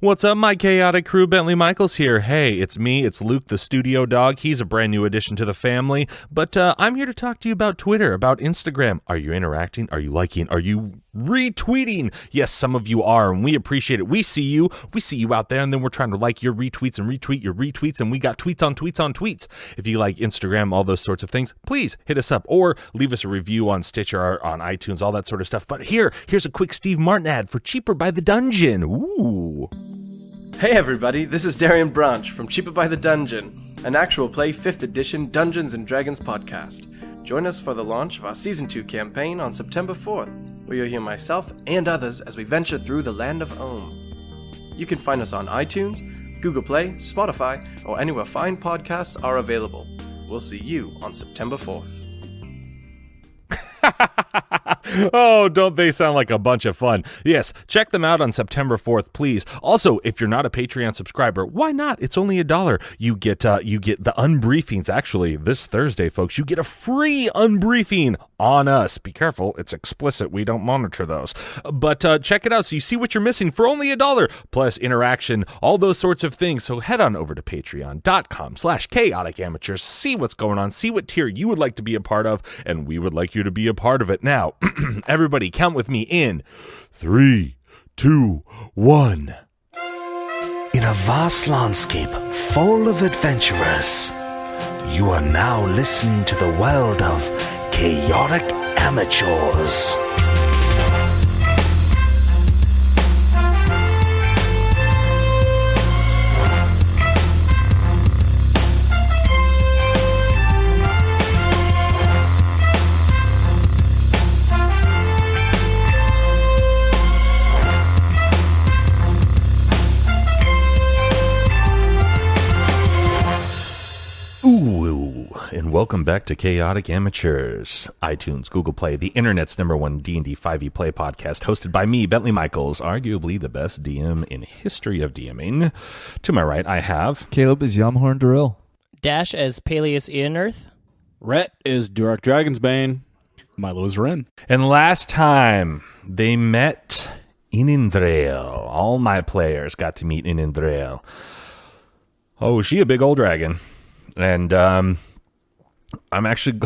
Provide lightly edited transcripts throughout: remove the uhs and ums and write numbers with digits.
What's up, my chaotic crew? Bentley Michaels here. Hey, it's me. It's Luke, the studio dog. He's a brand new addition to the family. But I'm here to talk to you about Twitter, about Instagram. Are you interacting? Are you liking? Are you retweeting? Yes, some of you are, and we appreciate it. We see you. We see you out there, and then we're trying to like your retweets and retweet your retweets, and we got tweets on tweets on tweets. If you like Instagram, all those sorts of things, please hit us up or leave us a review on Stitcher or on iTunes, all that sort of stuff. But here's a quick Steve Martin ad for Cheaper by the Dungeon. Ooh. Hey everybody, this is Darian Branch from Cheaper by the Dungeon, an actual play 5th edition Dungeons & Dragons podcast. Join us for the launch of our Season 2 campaign on September 4th, where you'll hear myself and others as we venture through the land of Ohm. You can find us on iTunes, Google Play, Spotify, or anywhere fine podcasts are available. We'll see you on September 4th. Oh, don't they sound like a bunch of fun? Yes, check them out on September 4th, please. Also, if you're not a Patreon subscriber, why not? It's only $1. You get the unbriefings. Actually, this Thursday, folks, you get a free unbriefing on us. Be careful, it's explicit. We don't monitor those. But check it out so you see what you're missing for only $1. Plus interaction, all those sorts of things. So head on over to patreon.com/chaoticamateurs. See what's going on. See what tier you would like to be a part of, and we would like you to be a part of it. Now, everybody count with me in 3, 2, 1. In a vast landscape full of adventurers, you are now listening to the world of chaotic amateurs. And welcome back to Chaotic Amateurs, iTunes, Google Play, the internet's #1 D&D 5e play podcast, hosted by me, Bentley Michaels, arguably the best DM in history of DMing. To my right, I have Caleb is Inendryll. Dash as Peleus Earth. Rhett is Durak Dragonsbane. Milo is Ren. And last time they met Inendryll. All my players got to meet Inendryll. Oh, she a big old dragon. And I'm actually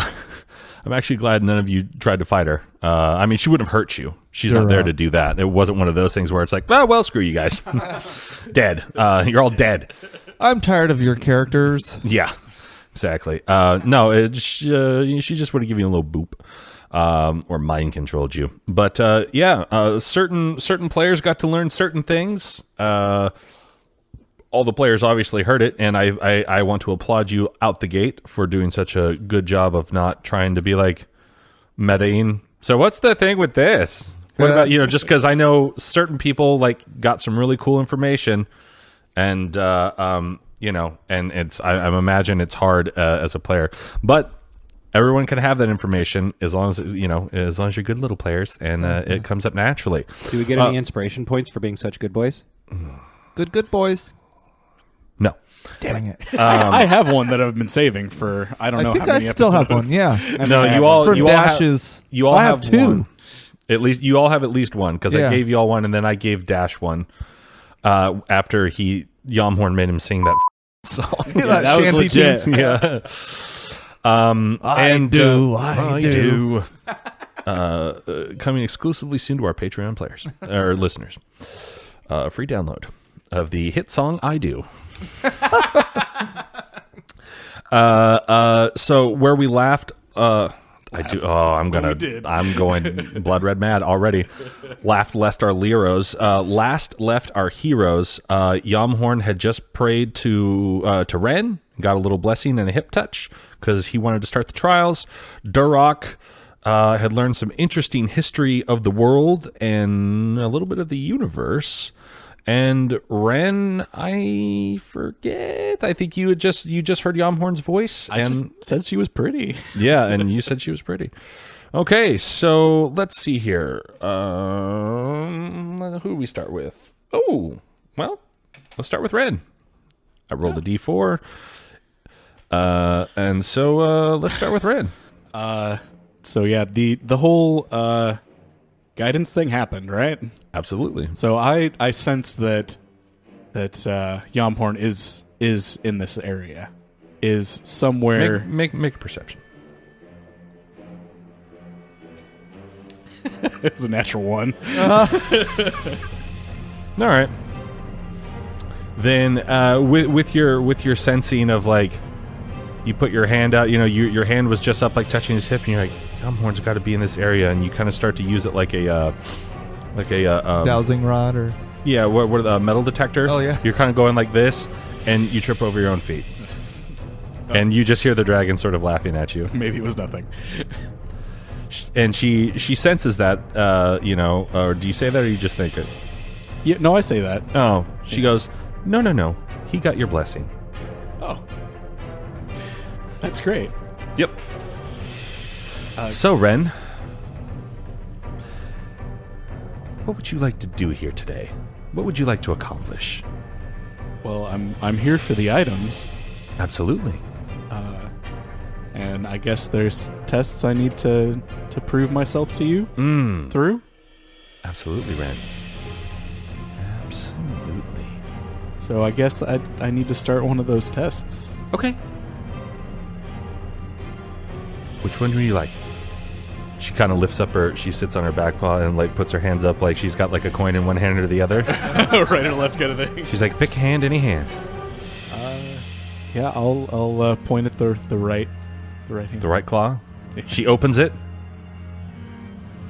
glad none of you tried to fight her. I mean, she wouldn't have hurt you. She's not there to do that. It wasn't one of those things where it's like, oh, well, screw you guys. Dead. You're all dead. I'm tired of your characters. Yeah, exactly. No, she just would have given you a little boop. Or mind controlled you. But certain players got to learn certain things. All the players obviously heard it, and I want to applaud you out the gate for doing such a good job of not trying to be like metaing. So what's the thing with this? What about, just because I know certain people like got some really cool information, and and it's I imagine it's hard as a player, but everyone can have that information as long as as long as you're good little players, and it comes up naturally. Do we get any inspiration points for being such good boys? Good boys. No. Dang it. I have one that I've been saving for I don't know how many episodes. I still have one, yeah. No, you all have two. One. At least you all have at least one, because I gave you all one, and then I gave Dash one after Yamhorn made him sing that song. That was legit. Yeah. I do. Coming exclusively soon to our Patreon players or listeners. Free download of the hit song "I Do." So where we laughed, I do. Oh, I'm going blood red mad already. Last left our heroes. Yamhorn had just prayed to Ren, got a little blessing and a hip touch because he wanted to start the trials. Durak had learned some interesting history of the world and a little bit of the universe. And Ren, I forget. I think you just heard Yamhorn's voice. I just said she was pretty. Yeah, and you said she was pretty. Okay, so let's see here. Who do we start with? Oh, well, let's start with Ren. I rolled a D4. And so let's start with Ren. So yeah, the whole guidance thing happened, right? Absolutely. So I sense that that Yomporn is in this area. Is somewhere. Make a perception. It's a natural 1. All right. Then with your sensing of like, you put your hand out. You know, your hand was just up, like touching his hip, and you're like, Yomporn's got to be in this area, and you kind of start to use it like a Dowsing rod or... Yeah, what a metal detector. Oh, yeah. You're kind of going like this, and you trip over your own feet. And you just hear the dragon sort of laughing at you. Maybe it was nothing. And she senses that, or do you say that or you just think it? Yeah, no, I say that. Oh, she goes, no. He got your blessing. Oh. That's great. Yep. So, Ren, what would you like to do here today? What would you like to accomplish? Well, I'm here for the items. Absolutely. And I guess there's tests I need to prove myself to you through. Absolutely, Ren. Absolutely. So I guess I need to start one of those tests. Okay. Which one do you like? She kind of lifts up she sits on her back paw and like puts her hands up like she's got like a coin in one hand or the other. Right or left kind of thing. She's like, pick a hand, any hand. Yeah, I'll point at the right hand. The right claw. She opens it,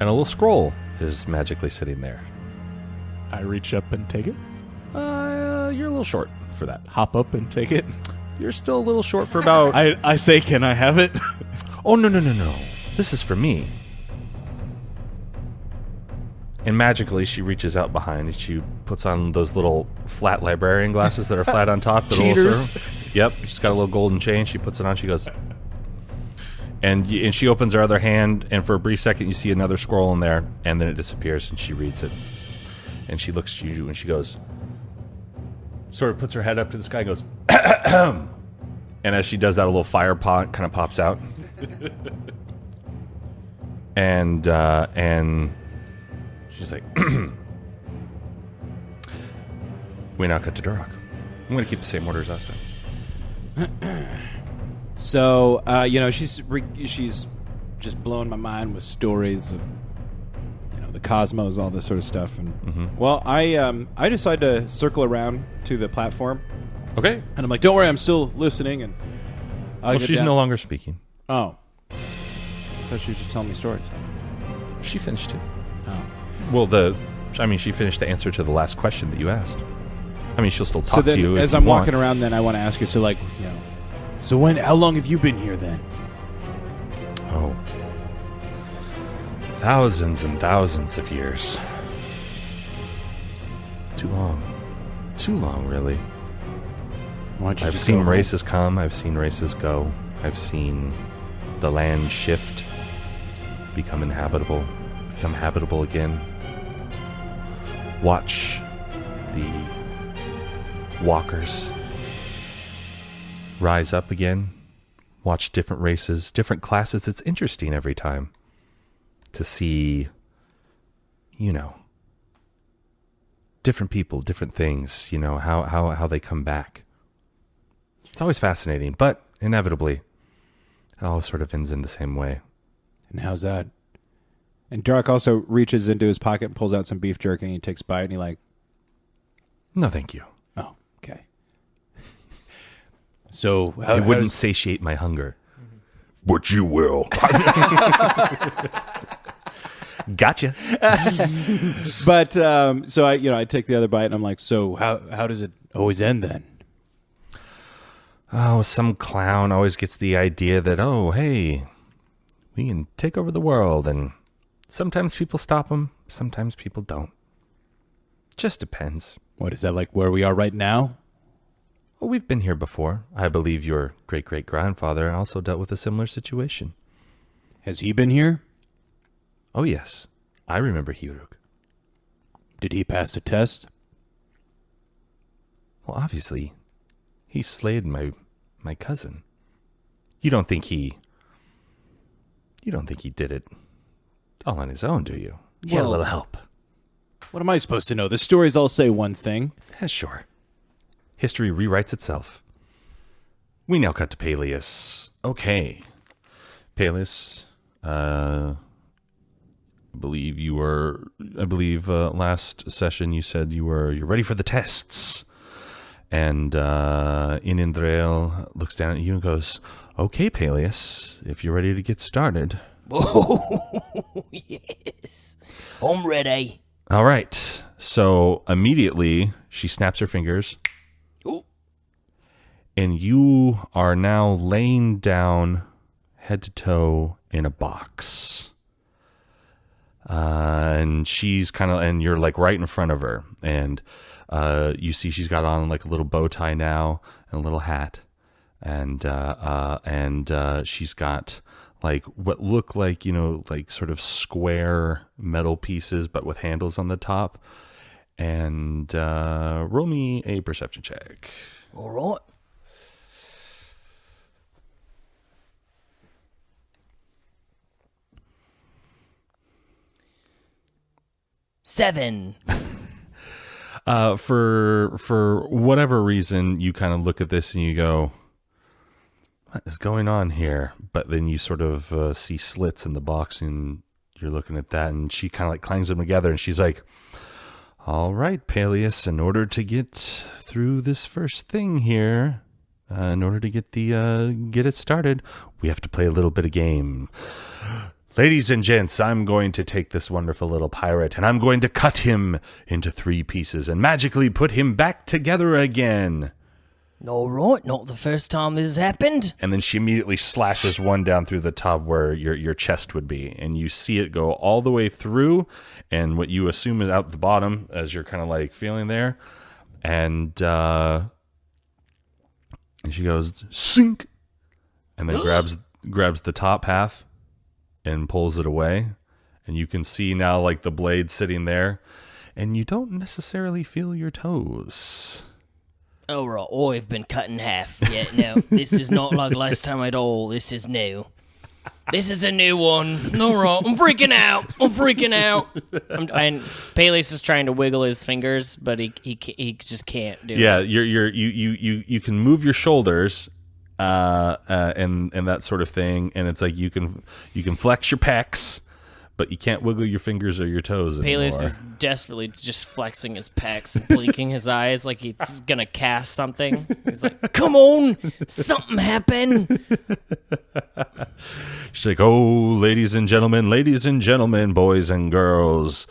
and a little scroll is magically sitting there. I reach up and take it. You're a little short for that. Hop up and take it. You're still a little short for about... I say, can I have it? Oh, no. This is for me. And magically, she reaches out behind and she puts on those little flat librarian glasses that are flat on top. Cheaters. Yep. She's got a little golden chain. She puts it on. She goes... And she opens her other hand, and for a brief second, you see another scroll in there, and then it disappears, and she reads it. And she looks at you, and she goes... Sort of puts her head up to the sky and goes... And as she does that, a little fire pot kind of pops out. And she's like... We now cut to Duroc. I'm going to keep the same order as last time. So, she's just blowing my mind with stories of, the cosmos, all this sort of stuff. And well, I decide to circle around to the platform. Okay. And I'm like, don't worry, I'm still listening. And well, she's no longer speaking. Oh. I thought she was just telling me stories. She finished it. Oh. Well, she finished the answer to the last question that you asked. I mean, she'll still talk to you. As I'm walking around, then I want to ask her, so how long have you been here then? Oh. Thousands and thousands of years. Too long. Too long, really. Why don't you I've just seen go home? races come. I've seen races go. I've seen the land shift, become habitable again. Watch the walkers rise up again. Watch different races, different classes. It's interesting every time to see, different people, different things, how they come back. It's always fascinating, but inevitably, it always sort of ends in the same way. And how's that? And Duroc also reaches into his pocket and pulls out some beef jerky and he takes a bite and he No, thank you. oh, okay. So It wouldn't satiate my hunger. But you will. Gotcha. But so I take the other bite and I'm like, so how does it always end then? Oh, some clown always gets the idea that, oh, hey, we can take over the world, and sometimes people stop them, sometimes people don't. Just depends. What is that, like where we are right now? Well, we've been here before. I believe your great-great-grandfather also dealt with a similar situation. Has he been here? Oh, yes. I remember Hiruk. Did he pass the test? Well, obviously, he slayed my cousin. You don't think he did it all on his own, do you? He had a little help. What am I supposed to know? The stories all say one thing. Yeah, sure. history rewrites itself. We now cut to Peleus. Okay. Peleus, I believe last session you said you're ready for the tests. And Inendryll looks down at you and goes, okay, Peleus, if you're ready to get started. Oh, yes. I'm ready. All right. So immediately she snaps her fingers. Ooh. And you are now laying down head to toe in a box. And she's and you're like right in front of her. And you see she's got on like a little bow tie now and a little hat. And she's got like what look like, like sort of square metal pieces, but with handles on the top. And roll me a perception check. All right. Seven. For whatever reason, you kind of look at this and you go, what is going on here? But then you sort of see slits in the box and you're looking at that, and she kind of like clangs them together and she's like, all right, Peleus, in order to get through this first thing here, in order to get it started, we have to play a little bit of game. Ladies and gents, I'm going to take this wonderful little pirate and I'm going to cut him into 3 pieces and magically put him back together again. All right, not the first time this has happened. And then she immediately slashes one down through the top where your chest would be. And you see it go all the way through. And what you assume is out the bottom as you're kind of like feeling there. And she goes, sink. And then grabs the top half and pulls it away. And you can see now like the blade sitting there. And you don't necessarily feel your toes. Oh, right. Oh, I've been cut in half. Yeah, no, this is not like last time at all. This is new. This is a new one. All right, I'm freaking out. And Peleus is trying to wiggle his fingers, but he just can't do it. Yeah, you can move your shoulders, and that sort of thing, and it's like you can flex your pecs, but you can't wiggle your fingers or your toes anymore. Peleus is desperately just flexing his pecs and blinking his eyes like he's gonna cast something. He's like, come on, something happened. She's like, oh, ladies and gentlemen, boys and girls.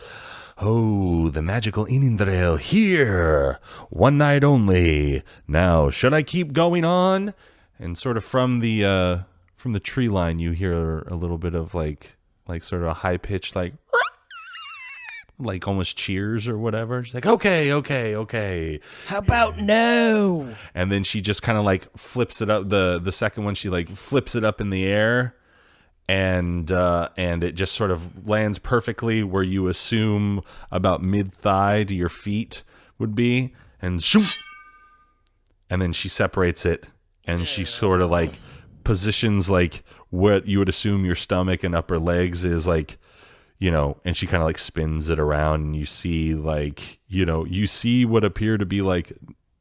Oh, the magical Inendryll here. One night only. Now, should I keep going on? And sort of from the tree line, you hear a little bit of like sort of a high pitched like almost cheers or whatever. She's like, okay. How about no? And then she just kind of like flips it up. The second one, she like flips it up in the air, and it just sort of lands perfectly where you assume about mid thigh to your feet would be, and shoot. And then she separates it, and she sort of like positions like what you would assume your stomach and upper legs is like, and she kind of like spins it around, and you see like, you see what appear to be like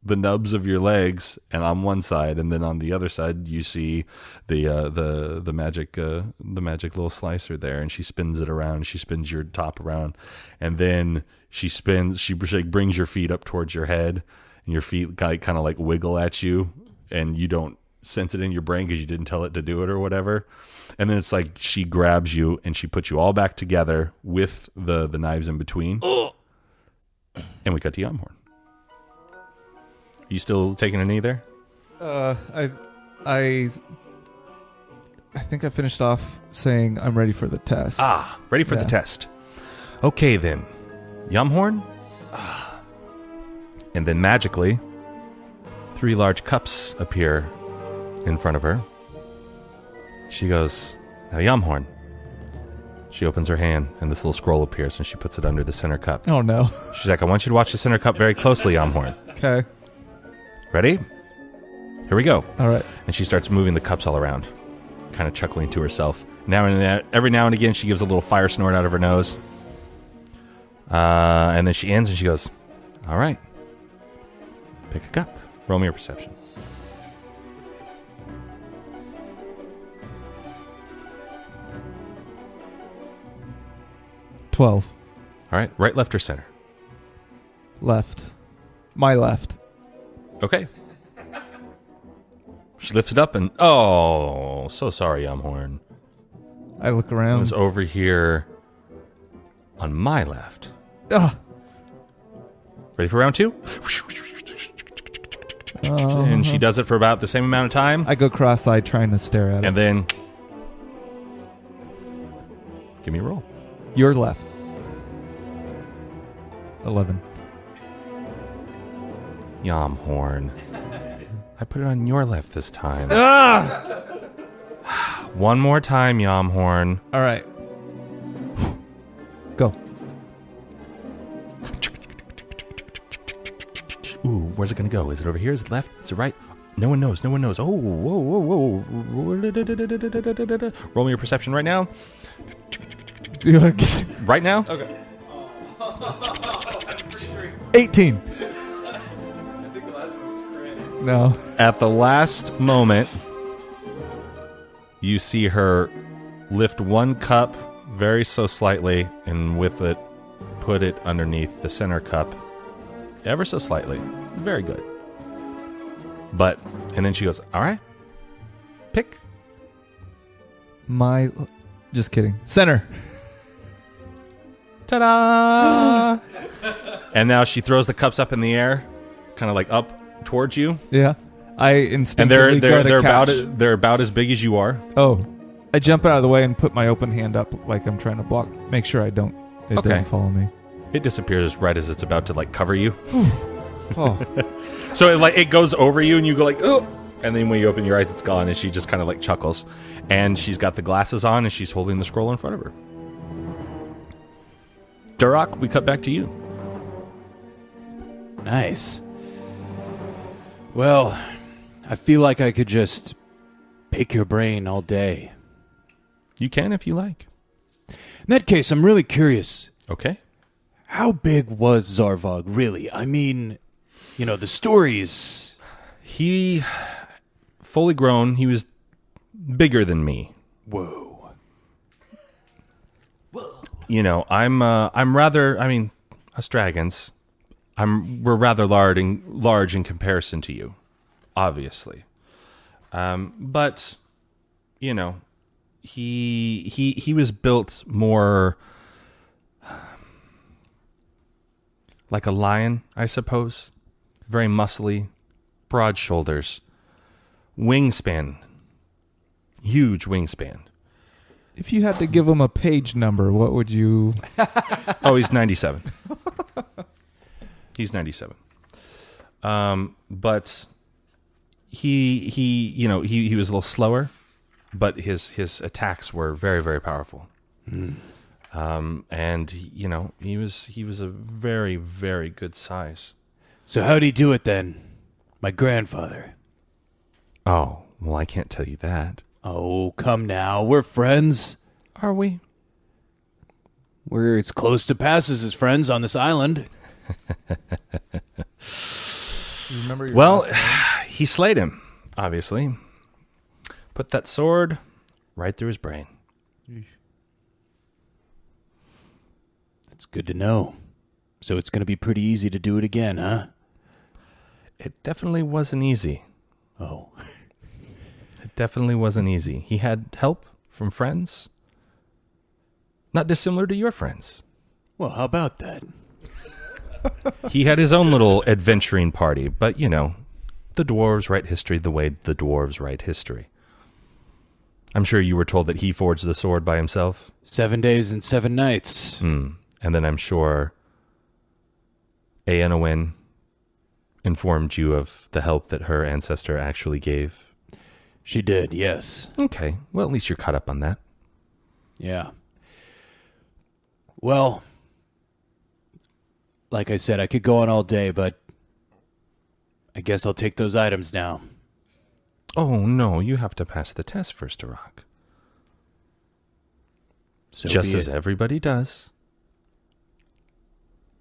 the nubs of your legs, and on one side, and then on the other side you see the magic little slicer there, and she spins it around. She spins your top around, and then she brings your feet up towards your head, and your feet kind of like wiggle at you, and you don't sense it in your brain because you didn't tell it to do it or whatever. And then it's like she grabs you and she puts you all back together with the knives in between. And we cut to Yamhorn. You still taking a knee there? I think I finished off saying I'm ready for the test. Ready for the test. Okay then, Yamhorn. And then magically 3 large cups appear in front of her. She goes, now Yamhorn. She opens her hand and this little scroll appears and she puts it under the center cup. Oh no. She's like, I want you to watch the center cup very closely, Yamhorn. Okay. Ready? Here we go. All right. And she starts moving the cups all around, kind of chuckling to herself. Every now and again she gives a little fire snort out of her nose. And then she ends and she goes, all right, pick a cup. Roll me a perception. 12. All right. Right, left, or center? Left. My left. Okay. She lifts it up and... Oh, so sorry, Yumhorn. I look It around. was over here on my left. Ugh. Ready for round 2? And she does it for about the same amount of time. I go cross-eyed trying to stare at it. And then... Give me a roll. Your left. 11. Yumhorn. I put it on your left this time. One more time, Yumhorn. All right. Go. Ooh, where's it going to go? Is it over here? Is it left? Is it right? No one knows. No one knows. Oh, whoa, whoa, whoa. Roll me your perception right now. Right now? Okay. 18. No. At the last moment, you see her lift one cup very so slightly and with it put it underneath the center cup ever so slightly. Very good. But, and then she goes, all right, pick. Just kidding. Center. Ta-da! And now she throws the cups up in the air, kind of like up towards you. Yeah. I And instinctively go to catch. they're about as big as you are. Oh. I jump out of the way and put my open hand up like I'm trying to block. Make sure it Okay. doesn't follow me. It disappears right as it's about to like cover you. Oh. So it goes over you and you go like, oh, and then when you open your eyes, it's gone. And she just kind of like chuckles, and she's got the glasses on and she's holding the scroll in front of her. Duroc, we cut back to you. Nice. Well, I feel like I could just pick your brain all day. You can if you like. In that case, I'm really curious. Okay. How big was Zarvog, really? I mean, the stories. He, fully grown, he was bigger than me. Whoa. I'm rather, us dragons, we're rather large in comparison to you, obviously. But, he was built more like a lion, I suppose. Very muscly, broad shoulders, wingspan, huge wingspan. If you had to give him a page number, what would you... Oh, he's 97. He's 97. But he was a little slower, but his attacks were very, very powerful. And he was a very, very good size. So how'd he do it then? My grandfather. Oh, well, I can't tell you that. Oh, come now. We're friends. Are we? We're as close to passes as friends on this island. You remember your Well, last name? he slayed him, obviously. Put that sword right through his brain. That's good to know. So it's going to be pretty easy to do it again, huh? It definitely wasn't easy. Oh. It definitely wasn't easy. He had help from friends. Not dissimilar to your friends. Well, how about that? He had his own little adventuring party, but, the dwarves write history the way the dwarves write history. I'm sure you were told that he forged the sword by himself. 7 days and 7 nights. And then I'm sure Aenowyn informed you of the help that her ancestor actually gave. She did, yes. Okay, well, at least you're caught up on that. Yeah. Well, like I said, I could go on all day, but I guess I'll take those items now. Oh, no, you have to pass the test first, Duroc. So Just be as it. everybody does.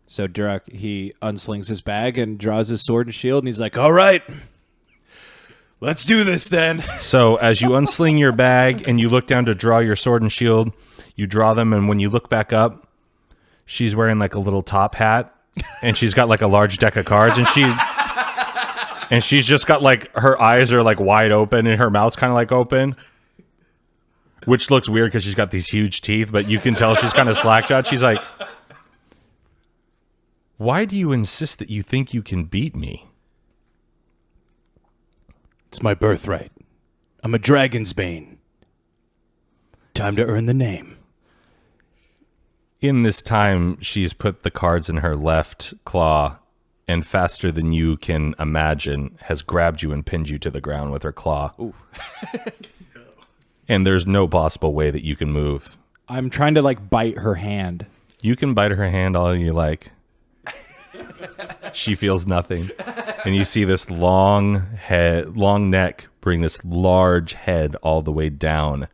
So Durak, he unslings his bag and draws his sword and shield, and he's like, all right, let's do this then. So as you unsling your bag and you look down to draw your sword and shield, you draw them, and when you look back up, she's wearing like a little top hat, and she's got like a large deck of cards, and she's just got like her eyes are like wide open and her mouth's kind of like open, which looks weird because she's got these huge teeth, but you can tell she's kind of slack-jawed. She's like, why do you insist that you think you can beat me? It's my birthright. I'm a dragon's bane. Time to earn the name. In this time, she's put the cards in her left claw, and faster than you can imagine, has grabbed you and pinned you to the ground with her claw. Ooh. And there's no possible way that you can move. I'm trying to like bite her hand. You can bite her hand all you like. She feels nothing. And you see this long neck bring this large head all the way down.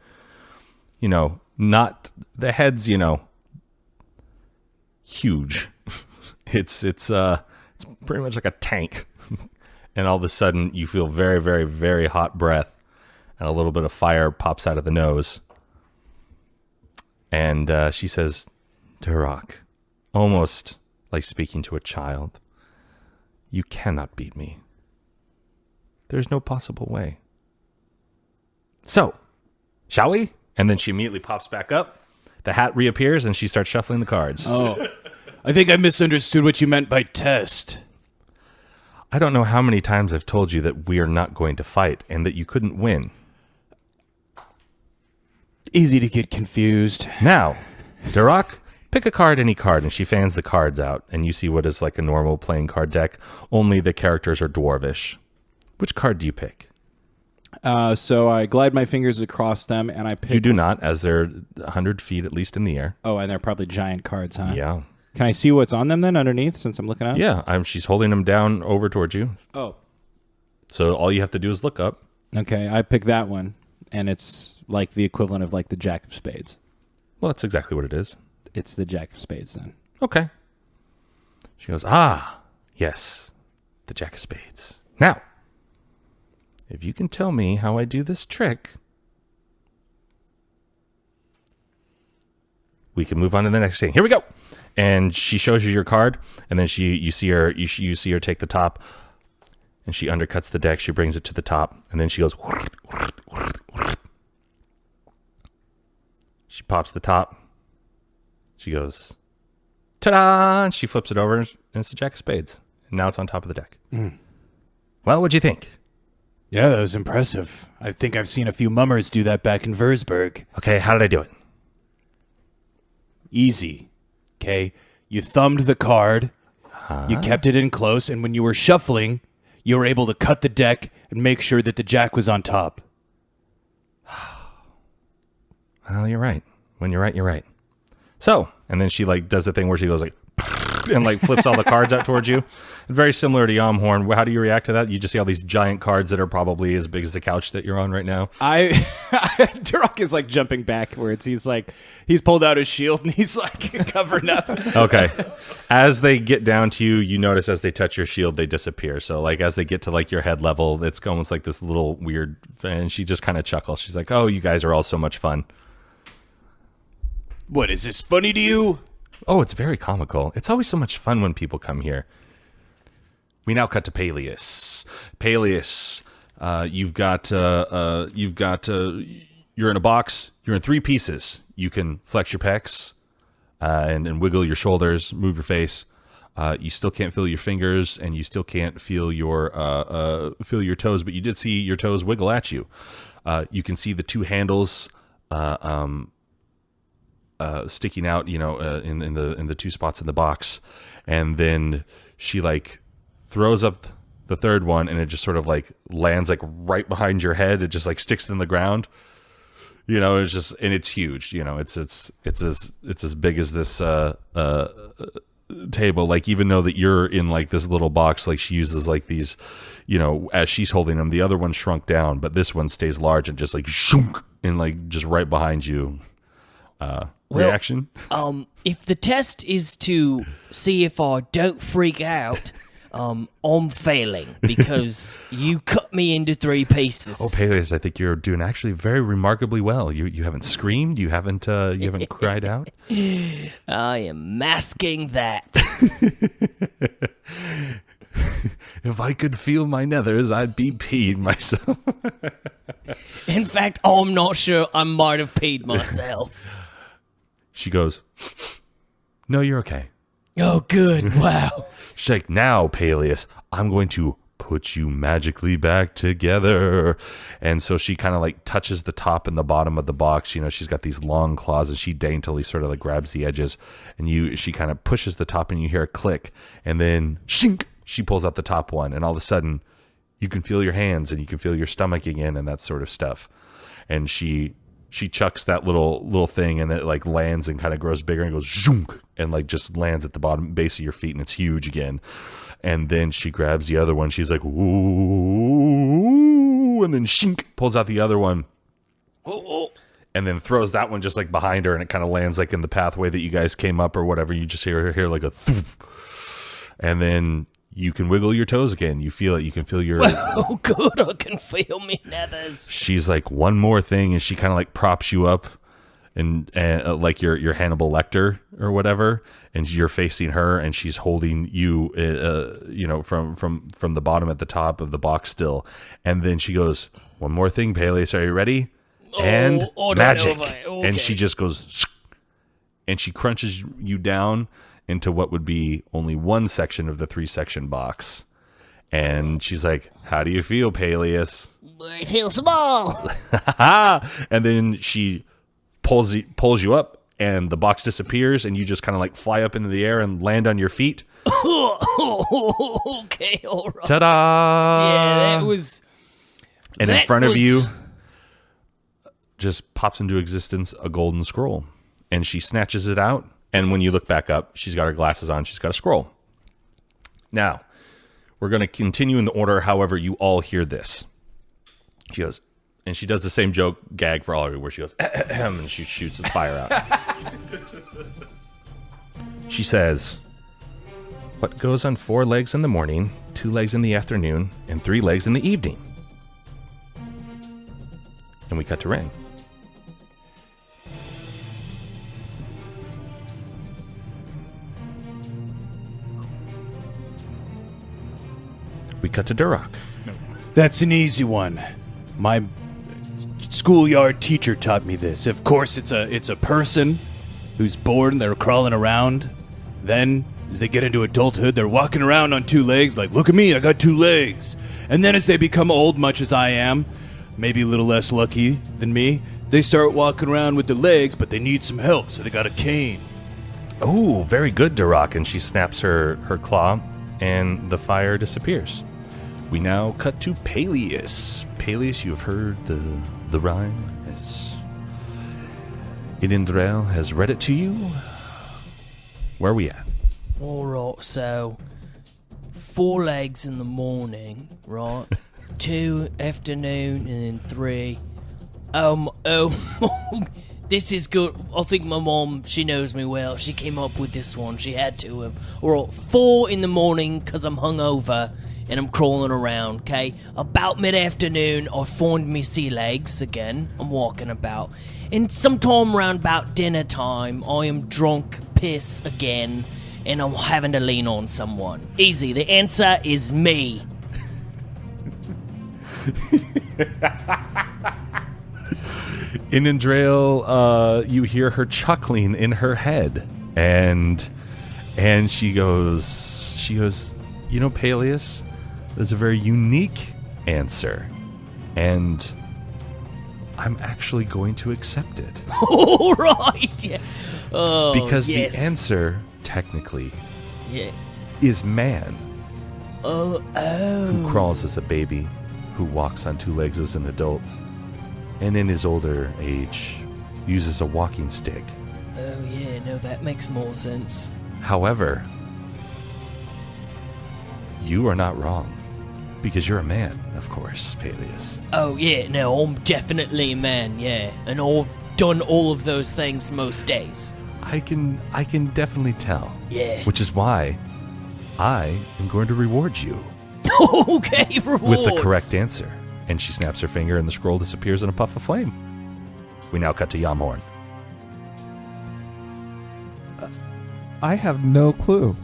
You know, not the head's, you know, huge. It's pretty much like a tank. And all of a sudden you feel very, very, very hot breath, and a little bit of fire pops out of the nose. And she says, Durak, almost like speaking to a child, you cannot beat me. There's no possible way. So, shall we? And then she immediately pops back up. The hat reappears, and she starts shuffling the cards. Oh, I think I misunderstood what you meant by test. I don't know how many times I've told you that we are not going to fight and that you couldn't win. Easy to get confused. Now, Durak, pick a card, any card, and she fans the cards out, and you see what is like a normal playing card deck, only the characters are dwarvish. Which card do you pick? So I glide my fingers across them, and I pick... You do not, as they're 100 feet at least in the air. Oh, and they're probably giant cards, huh? Yeah. Can I see what's on them then underneath, since I'm looking up? Yeah, she's holding them down over towards you. Oh. So all you have to do is look up. Okay, I pick that one, and it's like the equivalent of like the Jack of Spades. Well, that's exactly what it is. It's the Jack of Spades then. Okay. She goes, yes, the Jack of Spades. Now, if you can tell me how I do this trick, we can move on to the next thing. Here we go. And she shows you your card, and then you see her take the top, and she undercuts the deck. She brings it to the top, and then she goes. She pops the top. She goes, ta-da! And she flips it over, and it's the Jack of Spades. And now it's on top of the deck. Well, what'd you think? Yeah, that was impressive. I think I've seen a few mummers do that back in Würzburg. Okay, how did I do it? Easy. Okay, you thumbed the card, you kept it in close, and when you were shuffling, you were able to cut the deck and make sure that the Jack was on top. Well, you're right. When you're right, you're right. So, and then she like does the thing where she goes like, and like flips all the cards out towards you. Very similar to Yamhorn. How do you react to that? You just see all these giant cards that are probably as big as the couch that you're on right now. Durak is like jumping backwards. He's pulled out his shield and he's like covering up. Okay. As they get down to you, you notice as they touch your shield, they disappear. So like as they get to like your head level, it's almost like this little weird, and she just kind of chuckles. She's like, oh, you guys are all so much fun. What, is this funny to you? Oh, it's very comical. It's always so much fun when people come here. We now cut to Peleus. Peleus, you're in a box. You're in 3 pieces. You can flex your pecs and wiggle your shoulders, move your face. You still can't feel your fingers, and you still can't feel your toes, but you did see your toes wiggle at you. You can see the 2 handles sticking out, in the 2 spots in the box, and then she like throws up the 3rd one, and it just sort of like lands like right behind your head. It just like sticks in the ground. It's just, and it's huge. It's as big as this table. Like even though that you're in like this little box, like she uses like these, as she's holding them, the other one shrunk down, but this one stays large and just like shoonk, and like just right behind you. reaction? If the test is to see if I don't freak out, I'm failing because you cut me into 3 pieces. Oh, Peleus, I think you're doing actually very remarkably well. You haven't screamed, you haven't cried out. I am masking that. If I could feel my nethers, I'd be peeing myself. In fact, I'm not sure. I might have peed myself. She goes, "No, you're okay." Oh, good. Wow. She's like, "Now, Peleus, I'm going to put you magically back together." And so she kind of like touches the top and the bottom of the box. You know, she's got these long claws and she daintily sort of like grabs the edges and she kind of pushes the top and you hear a click. And then shink, she pulls out the top one. And all of a sudden you can feel your hands and you can feel your stomach again and that sort of stuff. And she chucks that little thing and it like lands and kind of grows bigger and goes zoom and like just lands at the bottom base of your feet and it's huge again. And then she grabs the other one. She's like, "Ooh," and then shink pulls out the other one. And then throws that one just like behind her and it kind of lands like in the pathway that you guys came up or whatever. You just hear like a thump. And then you can wiggle your toes again. You feel it. You can feel your... Oh, good. I can feel me nethers. She's like, "One more thing." And she kind of like props you up and like your Hannibal Lecter or whatever. And you're facing her and she's holding you, from the bottom at the top of the box still. And then she goes, "One more thing, Peleus. Are you ready?" And magic. Okay. And she just goes, and she crunches you down into what would be only one section of the 3-section box. And she's like, "How do you feel, Peleus?" I feel small. And then she pulls you up and the box disappears and you just kind of like fly up into the air and land on your feet. Okay, all right. Ta-da! Yeah, that was... And in front of you just pops into existence a golden scroll. And she snatches it out. And when you look back up, she's got her glasses on. She's got a scroll. Now, we're going to continue in the order however you all hear this. She goes, and she does the same joke gag for all of you where she goes, and she shoots the fire out. She says, "What goes on 4 legs in the morning, 2 legs in the afternoon, and 3 legs in the evening?" And we cut to Ren. We cut to Duroc. That's an easy one. My schoolyard teacher taught me this. Of course, it's a person who's born, they're crawling around. Then, as they get into adulthood, they're walking around on 2 legs, like, "Look at me, I got 2 legs." And then as they become old, much as I am, maybe a little less lucky than me, they start walking around with their legs, but they need some help, so they got a cane. Oh, very good, Duroc. And she snaps her claw, and the fire disappears. We now cut to Peleus. Peleus, you have heard the rhyme as Inendryll has read it to you. Where are we at? All right, so 4 legs in the morning, right? 2 afternoon, and then 3. This is good. I think my mom, she knows me well. She came up with this one. She had to have. All right, 4 in the morning because I'm hungover and I'm crawling around, okay? About mid-afternoon, I find me sea legs again. I'm walking about. And sometime around about dinner time, I am drunk piss again, and I'm having to lean on someone. Easy. The answer is me. Inendryll, you hear her chuckling in her head, and she goes, "You know, Peleus, there's a very unique answer, and I'm actually going to accept it." All right, yeah. Oh, because yes. the answer, technically, Yeah. is man, Oh. who crawls as a baby, who walks on 2 legs as an adult, and in his older age uses a walking stick. Oh, yeah, no, that makes more sense. However, you are not wrong, because you're a man, of course, Peleus. Oh, yeah, no, I'm definitely a man, yeah. And I've done all of those things most days. I can definitely tell. Yeah. Which is why I am going to reward you Okay, rewards. with the correct answer. And she snaps her finger and the scroll disappears in a puff of flame. We now cut to Yamhorn. I have no clue.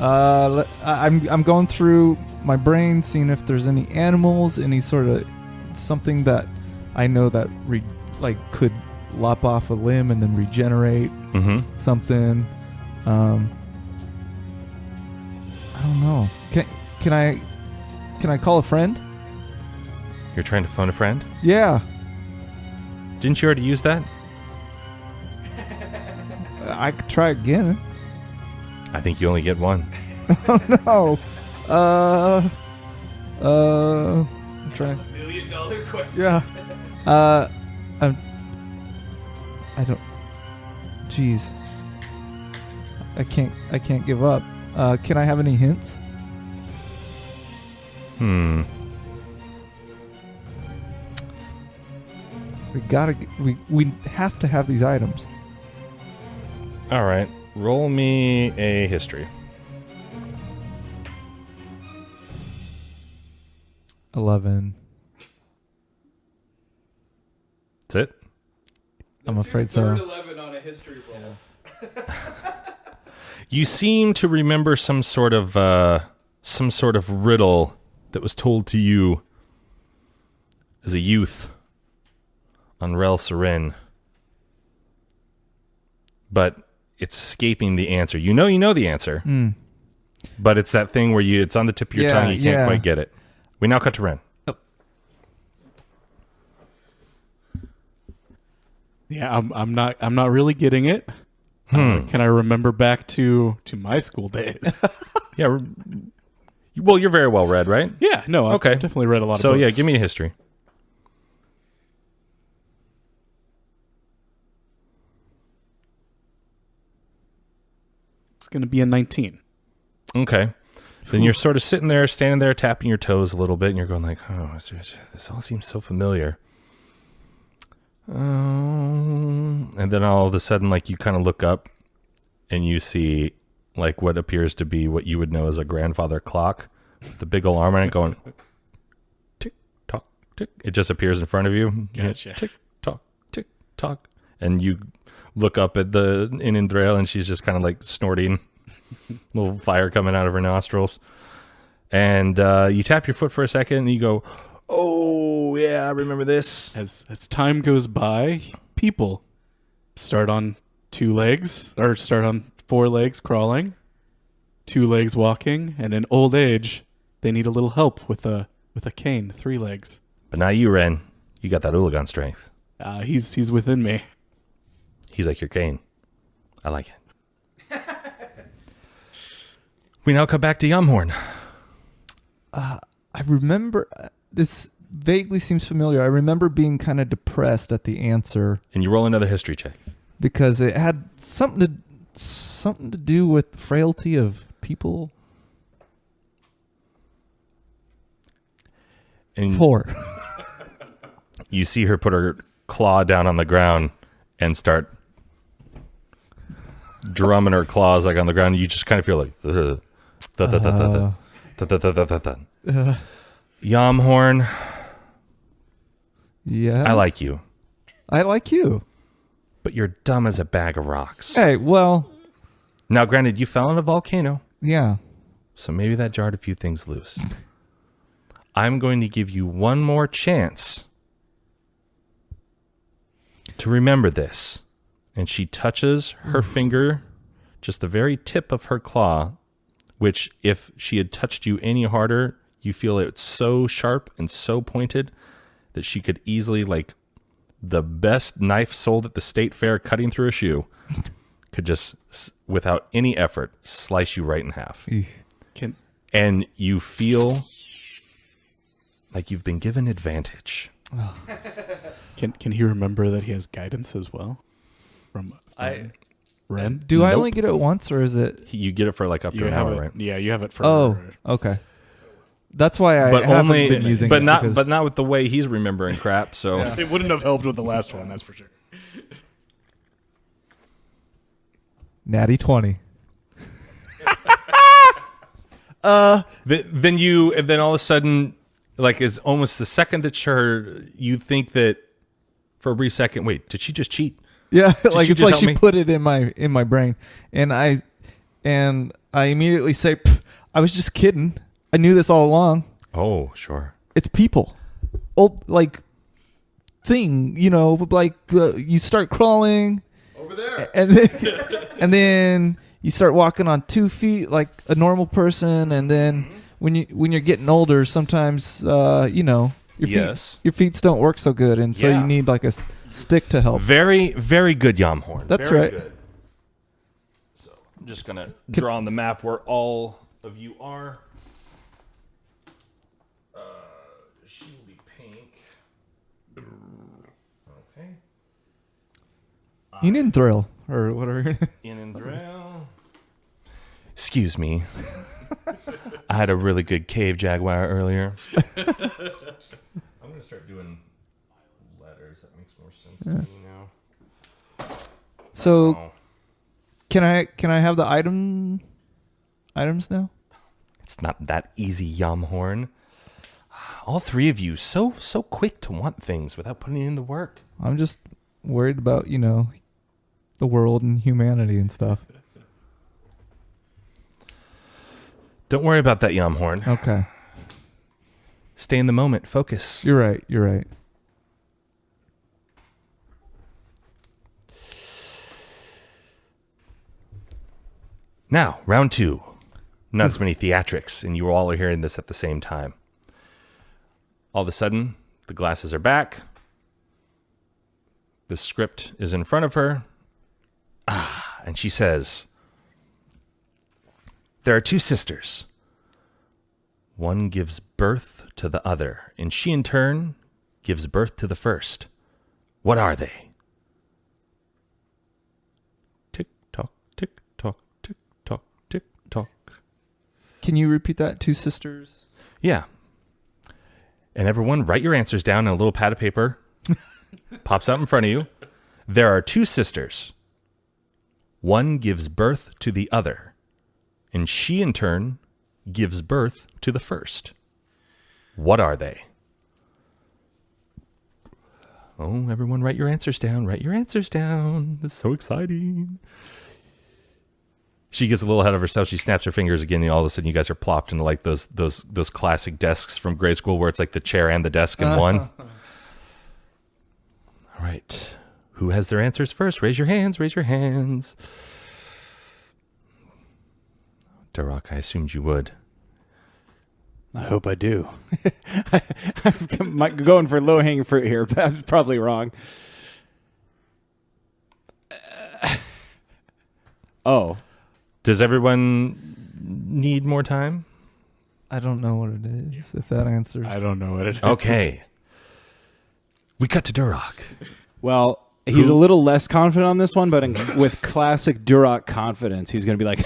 I'm going through my brain, seeing if there's any animals, any sort of something that I know that could lop off a limb and then regenerate something. I don't know. Can I call a friend? You're trying to phone a friend? Yeah. Didn't you already use that? I could try again. I think you only get one. Oh no. I'm trying. $1 million question. Yeah. I don't. Jeez. I can't give up. Can I have any hints? We have to have these items. All right. Roll me a history. 11. That's it? I'm afraid so. 11 on a history roll. You seem to remember some sort of riddle that was told to you as a youth on Rel Seren. But it's escaping the answer. You know the answer. But it's that thing where it's on the tip of your tongue, you can't quite get it. We now cut to Ren. Yeah, I'm not really getting it. Can I remember back to my school days? Yeah. Well, you're very well read, right? Yeah, no, I've Okay. definitely read a lot of So books. yeah, give me a history. It's going to be a 19. Okay. Then you're sort of sitting there, standing there, tapping your toes a little bit, and you're going like, oh, this all seems so familiar. And then all of a sudden, like, you kind of look up and you see like what appears to be what you would know as a grandfather clock, the big old arm on it going tick tock tick. It just appears in front of you. Gotcha. Tick tock, and you look up at the Inendryll, and she's just kind of like snorting, little fire coming out of her nostrils. And you tap your foot for a second, and you go, "Oh yeah, I remember this." As time goes by, people start on 2 legs or start on 4 legs crawling, 2 legs walking, and in old age, they need a little help with a cane, 3 legs. But not you, Ren. You got that Ulagan strength. He's within me. He's like your cane. I like it. We now come back to Yamhorn. I remember this vaguely seems familiar. I remember being kind of depressed at the answer And you roll another history check. because it had something to do with frailty of people. And 4. you see her put her claw down on the ground and start drumming her claws like on the ground. You just kind of feel like Yamhorn, Yeah. I like you, I like you. but you're dumb as a bag of rocks. Hey, well, Now, granted, you fell in a volcano, yeah. so maybe that jarred a few things loose. I'm going to give you one more chance to remember this. And she touches her finger, just the very tip of her claw, which if she had touched you any harder, you feel it's so sharp and so pointed that she could easily, like the best knife sold at the state fair cutting through a shoe, could just, without any effort, slice you right in half. And you feel like you've been given advantage. Can he remember that he has guidance as well? From Ren? Do I Nope. only get it once, or is it? You get it for like up to an have hour, it. right? Yeah, you have it for. Oh, okay. That's why I but haven't only, been using but it. not, because- but not with the way he's remembering crap. So It wouldn't have helped with the last one, that's for sure. Natty 20. Then all of a sudden, like, it's almost the second that you think that for a brief second, wait, did she just cheat? Yeah, she like it's just like help she me? put it in my brain, and I immediately say, I was just kidding. I knew this all along. Oh, sure. It's people. Oh, like thing, like you start crawling Over there. and then you start walking on 2 feet like a normal person, and then when you're getting older, sometimes your feet don't work so good, and so Yeah. you need like a stick to help. Very, very good, Yamhorn. That's Very right. Good. So I'm just gonna draw on the map where all of you are. She will be pink. Okay. Inendryll or whatever. Inendryll. Excuse me. I had a really good cave jaguar earlier. I'm gonna start doing letters. That makes more sense to me now. So Oh. can I have the items now? It's not that easy, Yamhorn. All three of you so quick to want things without putting in the work. I'm just worried about, the world and humanity and stuff. Don't worry about that, Yamhorn. Okay. Stay in the moment. Focus. You're right. Now, round 2. Not as many theatrics, and you all are hearing this at the same time. All of a sudden, the glasses are back. The script is in front of her. And she says, there are 2 sisters. One gives birth to the other, and she in turn gives birth to the first. What are they? Tick tock, tick tock, tick tock, tick tock. Can you repeat that? 2 sisters? Yeah. And everyone, write your answers down on a little pad of paper. Pops out in front of you. There are 2 sisters. One gives birth to the other, and she in turn gives birth to the first. What are they? Oh, everyone, write your answers down. Write your answers down. It's so exciting. She gets a little ahead of herself. She snaps her fingers again, and all of a sudden, you guys are plopped into like those classic desks from grade school, where it's like the chair and the desk in one. All right, who has their answers first? Raise your hands. Raise your hands. Darok, I assumed you would. I hope I do. I'm going for low-hanging fruit here, but I'm probably wrong. Oh. Does everyone need more time? I don't know what it is. If that answers. I don't know what it is. Okay. We cut to Darok. Well, he's a little less confident on this one, but with classic Duroc confidence, he's going to be like,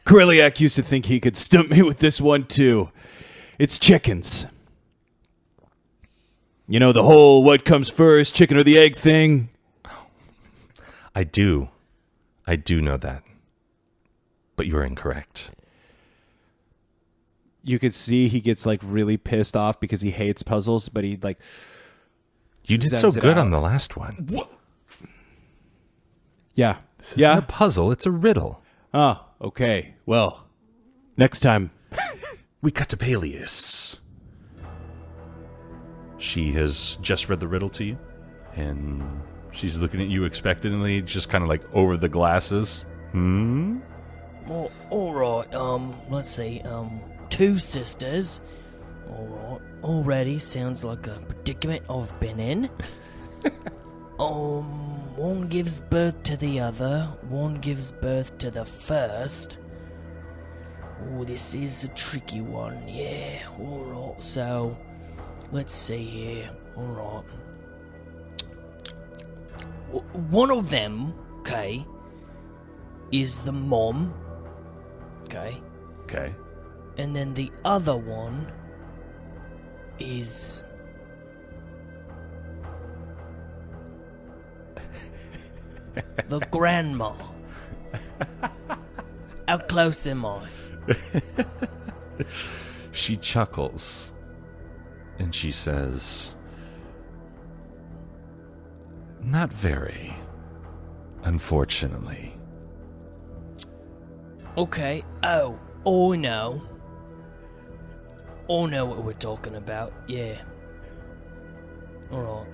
Koreliak used to think he could stump me with this one, too. It's chickens. You know, the whole what comes first, chicken or the egg thing? I do know that. But you're incorrect. You could see he gets, like, really pissed off because he hates puzzles, but he, like... You did so sends it good out. on the last one. What? Yeah. This isn't a puzzle, it's a riddle. Oh, okay. Well, next time. We cut to Peleus. She has just read the riddle to you, and she's looking at you expectantly, just kind of like over the glasses. Well, alright, let's see, 2 sisters. Alright, already sounds like a predicament I've been in. One gives birth to the other, one gives birth to the first. Oh, this is a tricky one, yeah, alright, so, let's see here, alright. One of them, okay, is the mom, okay? Okay. And then the other one is... the grandma. How close am I? She chuckles and she says, "Not very, unfortunately." Okay. Oh, I know. I know what we're talking about. Yeah. Alright.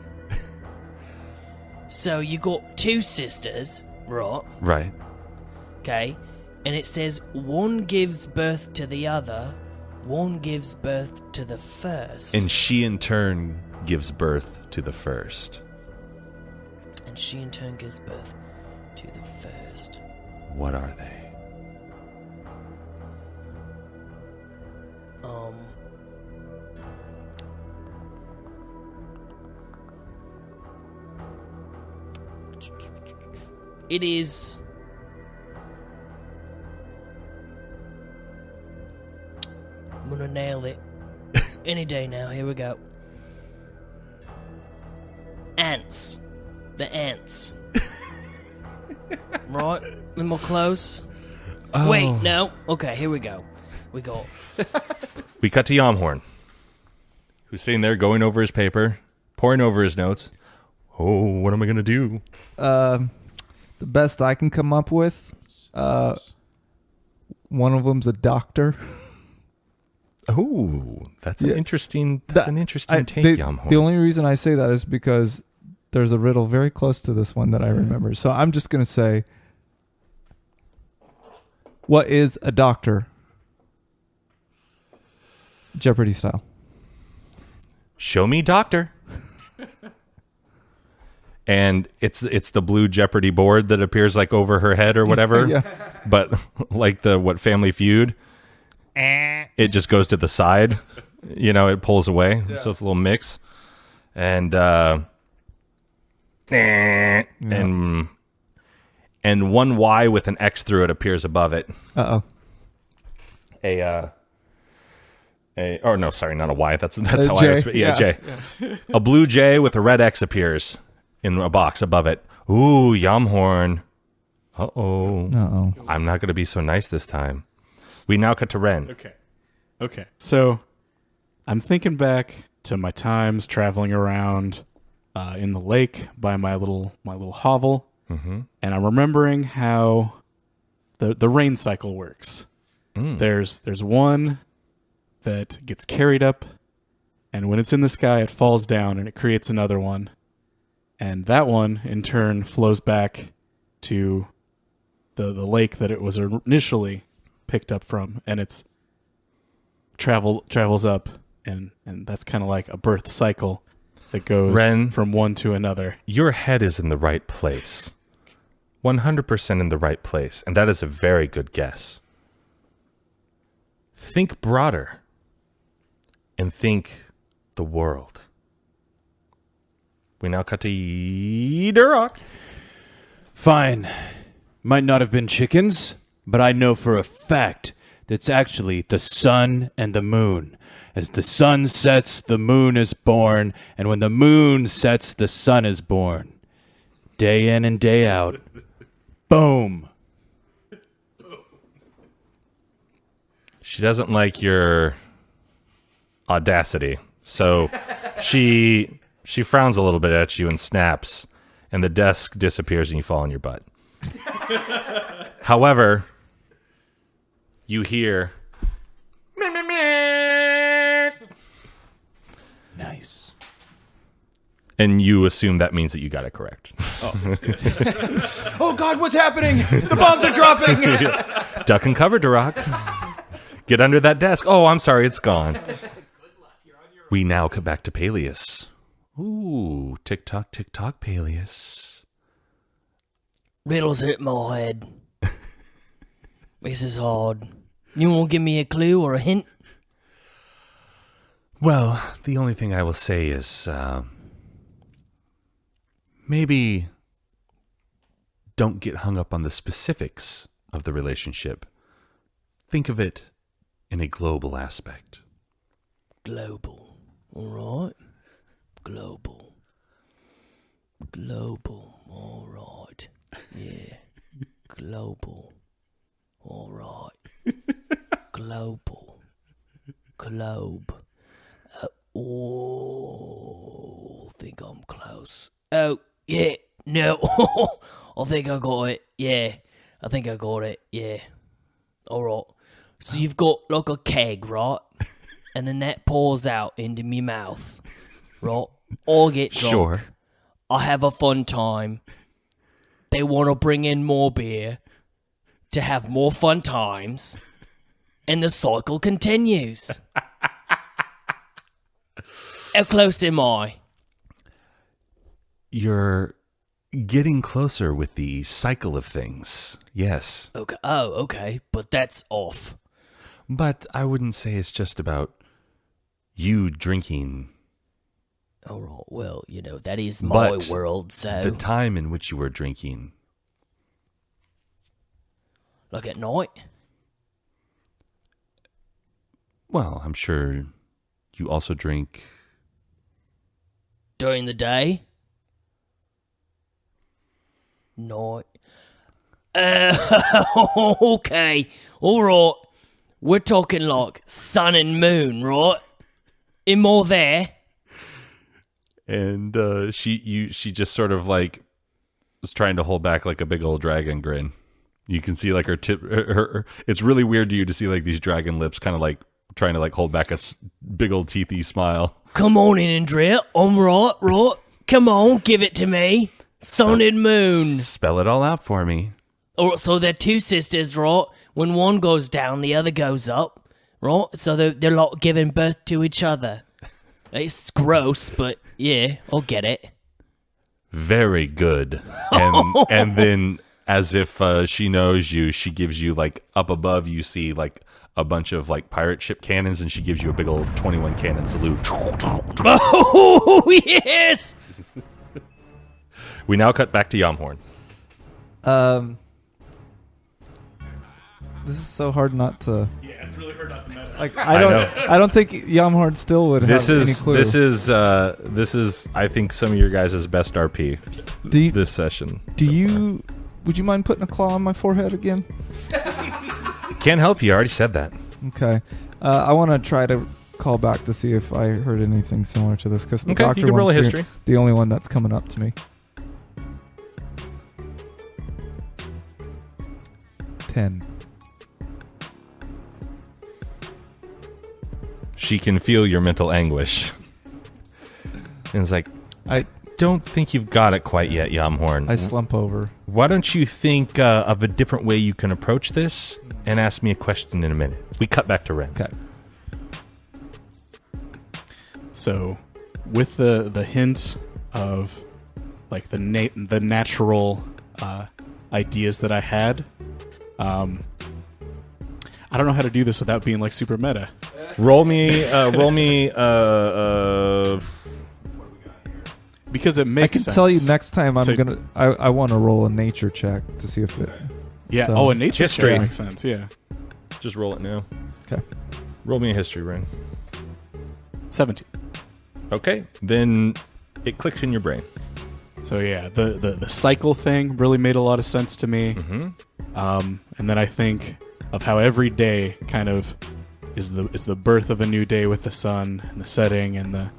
So you got two sisters, right? Right. Okay. And it says one gives birth to the other, one gives birth to the first. And she in turn gives birth to the first. And she in turn gives birth to the first. What are they? It is... I'm gonna nail it. Any day now, here we go. Ants. The ants. Right? Am I close? Oh. Wait, no. Okay, here we go. We got... We cut to Yamhorn, who's sitting there going over his paper, poring over his notes. Oh, what am I going to do? The best I can come up with, one of them's a doctor. Oh, that's an Yeah. interesting. That- An interesting take, the, Yamhorn. the only reason I say that is because there's a riddle very close to this one that I remember. So I'm just going to say, what is a doctor? Jeopardy style. Show me doctor. And it's the blue Jeopardy board that appears like over her head or whatever. Yeah. But like the Family Feud, it just goes to the side. You know, it pulls away. So it's a little mix. And and one Y with an X through it appears above it. Uh-oh. Or no, sorry, not a Y. That's how I J. was. Yeah, J. A blue J with a red X appears in a box above it. Ooh, Yamhorn. Uh-oh. Uh-oh. I'm not going to be so nice this time. We now cut to Ren. Okay. So I'm thinking back to my times traveling around in the lake by my little hovel, and I'm remembering how the rain cycle works. There's one that gets carried up, and when it's in the sky, it falls down and it creates another one. And that one, in turn, flows back to the lake that it was initially picked up from, and it's travels up, and that's kind of like a birth cycle that goes Ren, from one to another. Your head is in the right place. 100% in the right place, and that is a very good guess. Think broader. And think the world. We now cut to Duroc. Fine. Might not have been chickens, but I know for a fact that's actually the sun and the moon. As the sun sets, the moon is born, and when the moon sets, the sun is born. Day in and day out. Boom. She doesn't like your audacity, so she frowns a little bit at you and snaps, and the desk disappears and you fall on your butt. However, you hear Nice. and you assume that means that you got it correct. Oh God, what's happening? The bombs are dropping. Duck and cover, Duroc. Get under that desk. Oh, I'm sorry, it's gone. We now cut back to Peleus. Ooh, tick-tock, Peleus. Riddles hit my head. This is hard. You won't give me a clue or a hint? Well, the only thing I will say is maybe don't get hung up on the specifics of the relationship. Think of it in a global aspect. Global. All right. Global. All right. Yeah. Global. All right. Global. Globe. Oh, I think I'm close. Oh, yeah. No. I think I got it. Yeah. I think I got it. Yeah. All right. So you've got like a keg, right? And then that pours out into me mouth, right? I get drunk. Sure. I have a fun time. They want to bring in more beer to have more fun times. And the cycle continues. How close am I? You're getting closer with the cycle of things. Yes. Okay. Oh, okay. But that's off. But I wouldn't say it's just about you drinking. All right. Well, that is my But world, so... the time in which you were drinking. Like at night? Well, I'm sure you also drink. During the day? Night. Okay. All right. We're talking like sun and moon, right? Am I there? And she just sort of like was trying to hold back like a big old dragon grin. You can see like her tip. It's really weird to you to see like these dragon lips, kind of like trying to like hold back a big old teethy smile. Come on, Inendryll. I'm right. Come on, give it to me. Sun and moon. Spell it all out for me. Or so they're two sisters, right? When one goes down, the other goes up, right? So they're like giving birth to each other. It's gross, but yeah, I'll get it. Very good. And then as if she knows you, she gives you like up above, you see like a bunch of like pirate ship cannons, and she gives you a big old 21 cannon salute. Oh, yes! We now cut back to Yamhorn. This is so hard not to. Yeah, it's really hard not to meta. Like I don't think Yamhard still would have any clue. This is I think some of your guys' best RP this session. Would you mind putting a claw on my forehead again? Can't help you. I already said that. Okay. I want to try to call back to see if I heard anything similar to this, because the doctor you can roll a one's history. the only one that's coming up to me. 10. She can feel your mental anguish. And it's like, I don't think you've got it quite yet, Yamhorn. I slump over. Why don't you think of a different way you can approach this and ask me a question in a minute? We cut back to Ren. Okay. So, with the hint of like the natural ideas that I had, I don't know how to do this without being like super meta. Roll me. Because it makes sense. I can tell you next time I want to roll a nature check to see if it. Yeah. So. A nature History check makes sense. Yeah. Just roll it now. Okay. Roll me a history, Ren. 17. Okay, then it clicks in your brain. So yeah, the cycle thing really made a lot of sense to me. Mm-hmm. And then I think of how every day kind of is the birth of a new day with the sun and the setting and the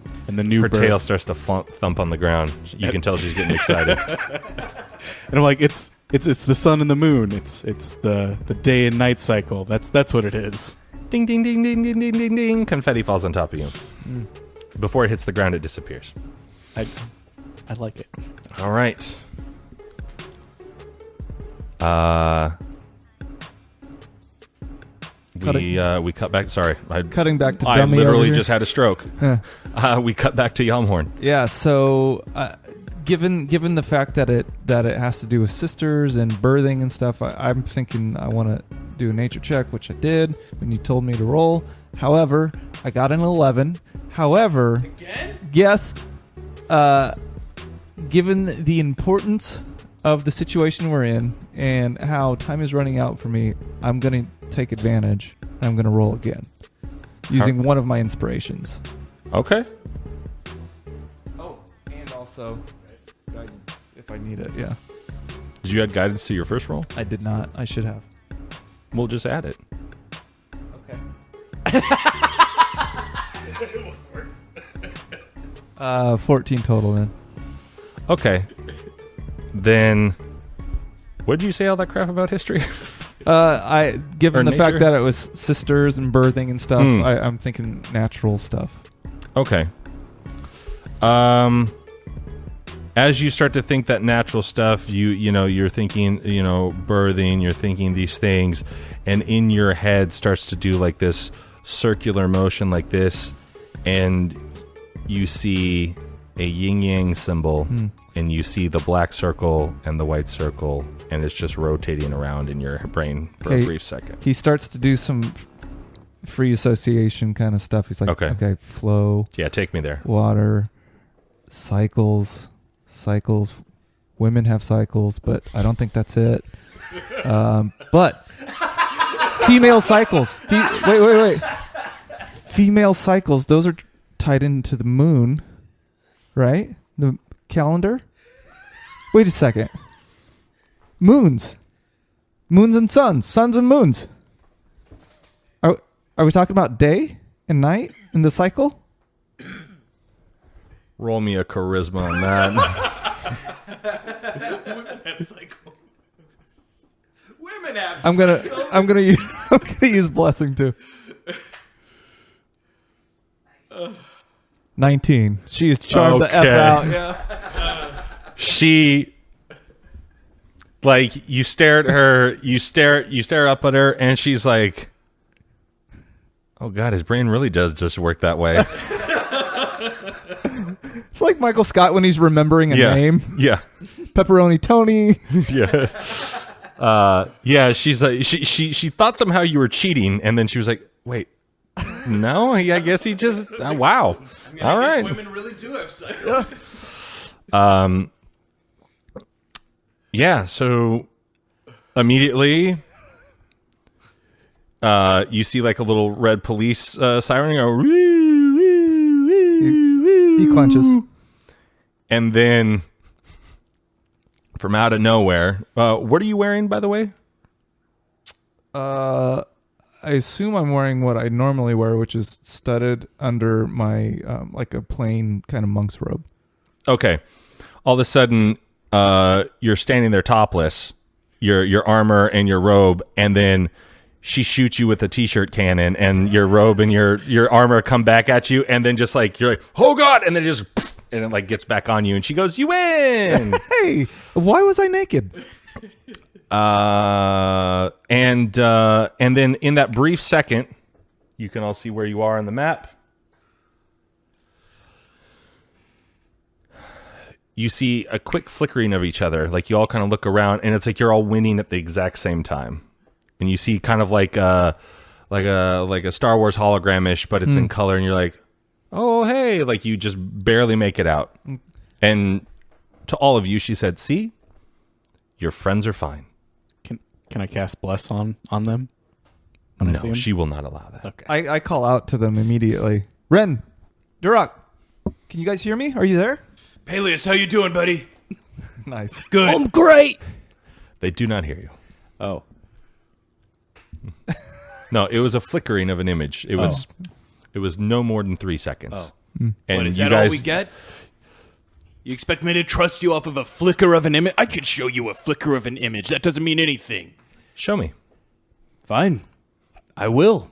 new Her birth. tail starts to thump on the ground. You can tell she's getting excited. And I'm like, it's the sun and the moon. It's the day and night cycle. That's what it is. Ding, ding, ding, ding, ding, ding, ding, ding. Confetti falls on top of you. Before it hits the ground, it disappears. I like it. All right. We cut back. Sorry, Cutting back to I dummy literally over here. just had a stroke. We cut back to Yamhorn. Yeah. So, given the fact that it has to do with sisters and birthing and stuff, I'm thinking I want to do a nature check, which I did when you told me to roll. However, I got an 11. However, yes, given the importance of the situation we're in and how time is running out for me, I'm going to take advantage and I'm going to roll again using one of my inspirations. Okay. Oh, and also guidance if I need it. Yeah, Did you add guidance to your first roll? I did not. I should have. We'll just add it. Okay. 14 total then. Okay. Then, what did you say all that crap about history? Given Or the fact nature? that it was sisters and birthing and stuff, I'm thinking natural stuff. Okay. As you start to think that natural stuff, you're thinking, birthing, you're thinking these things, and in your head starts to do like this circular motion like this, and you see a yin-yang symbol, and you see the black circle and the white circle, and it's just rotating around in your brain for a brief second. He starts to do some free association kind of stuff. He's like, okay, flow. Yeah, take me there. Water, cycles. Women have cycles, but I don't think that's it. But female cycles. Wait. Female cycles. Those are tied into the moon, right? The calendar. Wait a second. Moons and suns and moons. Are we talking about day and night in the cycle? Roll me a charisma on that. Women have I'm gonna use blessing too. 19. She is charmed the F Okay. out. Yeah. She, like, you stare at her, you stare up at her, and she's like, oh God, his brain really does just work that way. It's like Michael Scott when he's remembering a name. Yeah. Pepperoni Tony. Yeah. Yeah, she's like, she thought somehow you were cheating, and then she was like, wait, no, I guess he just, wow. All right. Women really do have cycles. Yeah, so immediately you see like a little red police siren go, He clenches. and then from out of nowhere, what are you wearing, by the way? I assume I'm wearing what I normally wear, which is studded under my like a plain kind of monk's robe. Okay. All of a sudden, you're standing there topless, your armor and your robe, and then she shoots you with a t-shirt cannon, and your robe and your armor come back at you, and then just like you're like, oh God, and then it just and it like gets back on you, and she goes, you win. Hey, why was I naked? And then in that brief second, you can all see where you are on the map. You see a quick flickering of each other, like you all kind of look around, and it's like you're all winning at the exact same time. And you see kind of like a Star Wars hologram-ish, but it's in color, and you're like, oh hey, like you just barely make it out. And to all of you, she said, see, your friends are fine. Can I cast bless on them? When I see No, them? she will not allow that. Okay. I call out to them immediately. Ren, Duroc, can you guys hear me? Are you there? Peleus, how you doing, buddy? Nice. Good. I'm great. They do not hear you. Oh. No, it was a flickering of an image. It was no more than 3 seconds. And What, is you that guys, all we get? You expect me to trust you off of a flicker of an image? I could show you a flicker of an image. That doesn't mean anything. show me. Fine. I will.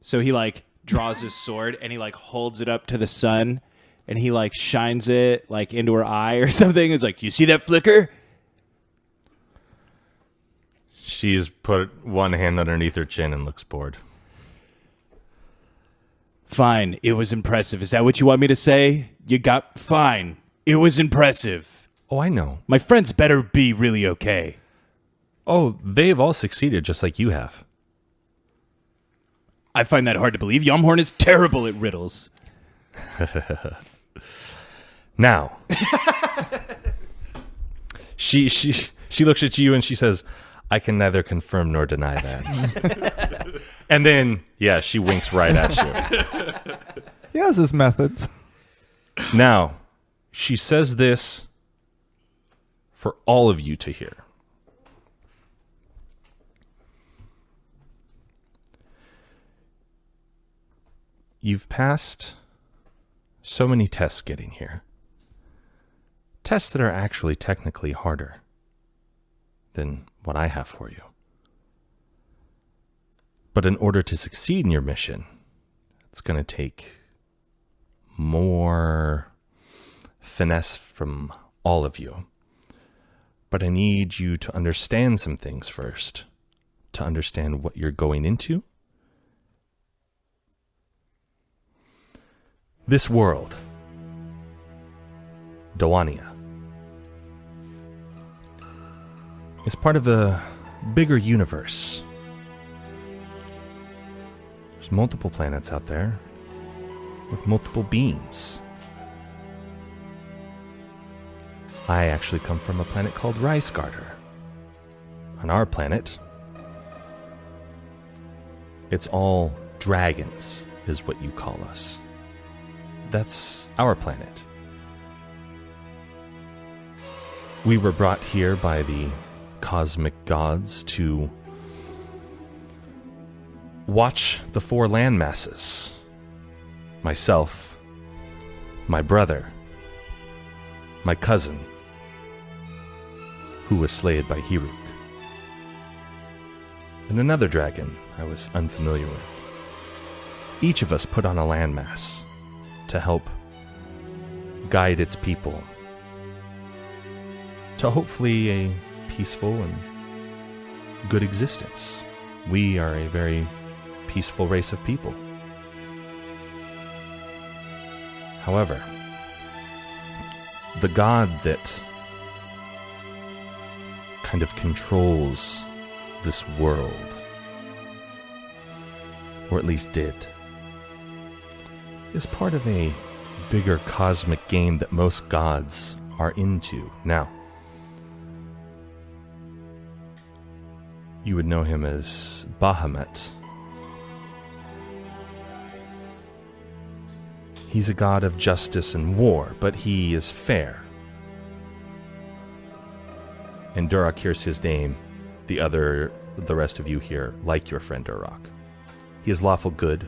So he like draws his sword and he like holds it up to the sun and he like shines it like into her eye or something. It's like, you see that flicker? She's put one hand underneath her chin and looks bored. Fine. It was impressive. Is that what you want me to say? You got fine. It was impressive. Oh, I know. My friends better be really okay. Oh, they've all succeeded just like you have. I find that hard to believe. Yomhorn is terrible at riddles. Now, she looks at you and she says, I can neither confirm nor deny that. And then, yeah, she winks right at you. He has his methods. Now, she says this for all of you to hear. You've passed so many tests getting here. Tests that are actually technically harder than what I have for you. But in order to succeed in your mission, it's going to take more finesse from all of you. But I need you to understand some things first, to understand what you're going into. This world, Dawania, is part of a bigger universe. There's multiple planets out there with multiple beings. I actually come from a planet called Ricegarter. On our planet, it's all dragons, is what you call us. That's our planet. We were brought here by the cosmic gods to watch the four land masses. Myself, my brother, my cousin, who was slayed by Hiruk, and another dragon I was unfamiliar with. Each of us put on a landmass to help guide its people to hopefully a peaceful and good existence. We are a very peaceful race of people. However, the god that kind of controls this world, or at least did, is part of a bigger cosmic game that most gods are into. Now, you would know him as Bahamut. He's a god of justice and war, but he is fair. And Durak hears his name. The rest of you here like your friend Durak. He is lawful good.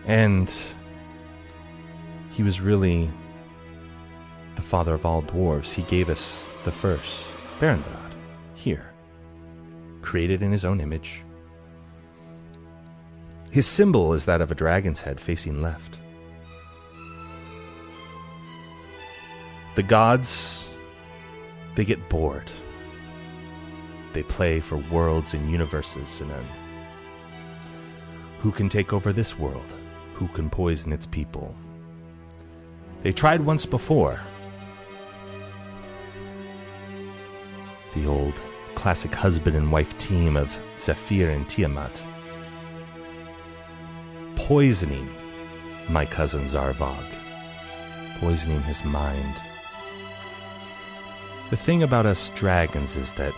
And he was really the father of all dwarves. He gave us the first Barandrad here, created in his own image. His symbol is that of a dragon's head facing left. The gods, they get bored. They play for worlds and universes, and then who can take over this world? Who can poison its people? They tried once before. The old classic husband and wife team of Zephyr and Tiamat, poisoning my cousin Zarvog, poisoning his mind. The thing about us dragons is that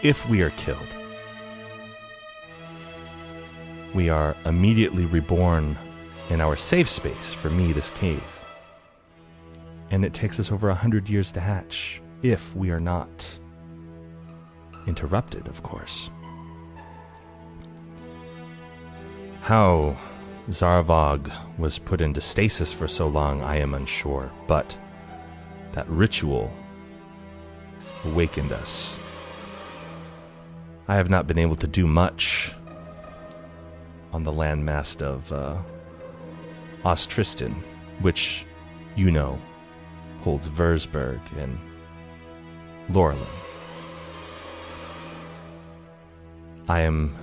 if we are killed, we are immediately reborn in our safe space, for me, this cave. And it takes us over 100 years to hatch, if we are not interrupted, of course. How Zarvog was put into stasis for so long, I am unsure, but that ritual awakened us. I have not been able to do much on the landmass of Ostristan, which, you know, holds Versberg and Laurelin. I am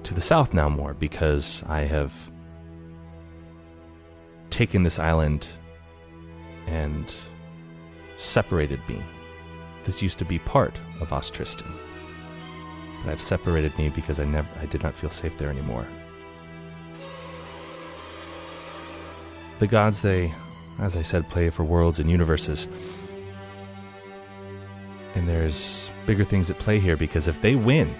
to the south now more because I have taken this island and separated me. This used to be part of Ostristan, but I've separated me because I did not feel safe there anymore. The gods, they, as I said, play for worlds and universes. And there's bigger things at play here, because if they win,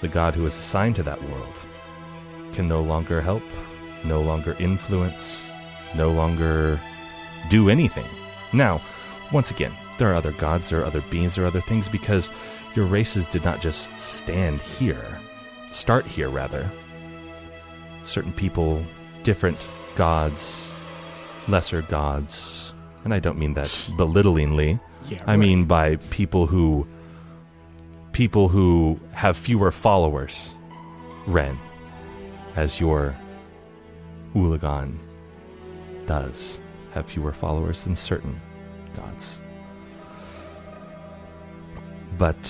the god who is assigned to that world can no longer help, no longer influence, no longer do anything. Now, once again, there are other gods, there are other beings, there are other things, because your races did not just start here rather. Certain people, different gods, lesser gods, and I don't mean that belittlingly. Yeah, I mean by people who have fewer followers, Ren, as your Ulagan does have fewer followers than certain gods. But,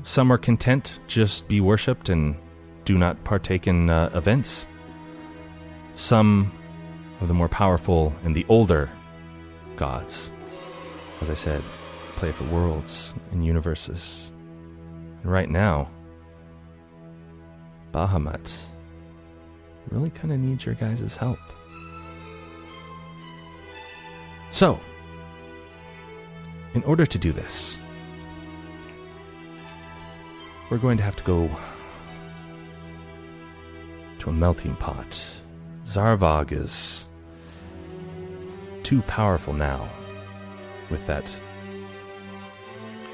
some are content just be worshipped and do not partake in events. Some of the more powerful and the older gods, as I said, play for worlds and universes. And right now, Bahamut really kind of needs your guys' help. So, in order to do this, we're going to have to go to a melting pot. Zarvog is too powerful now with that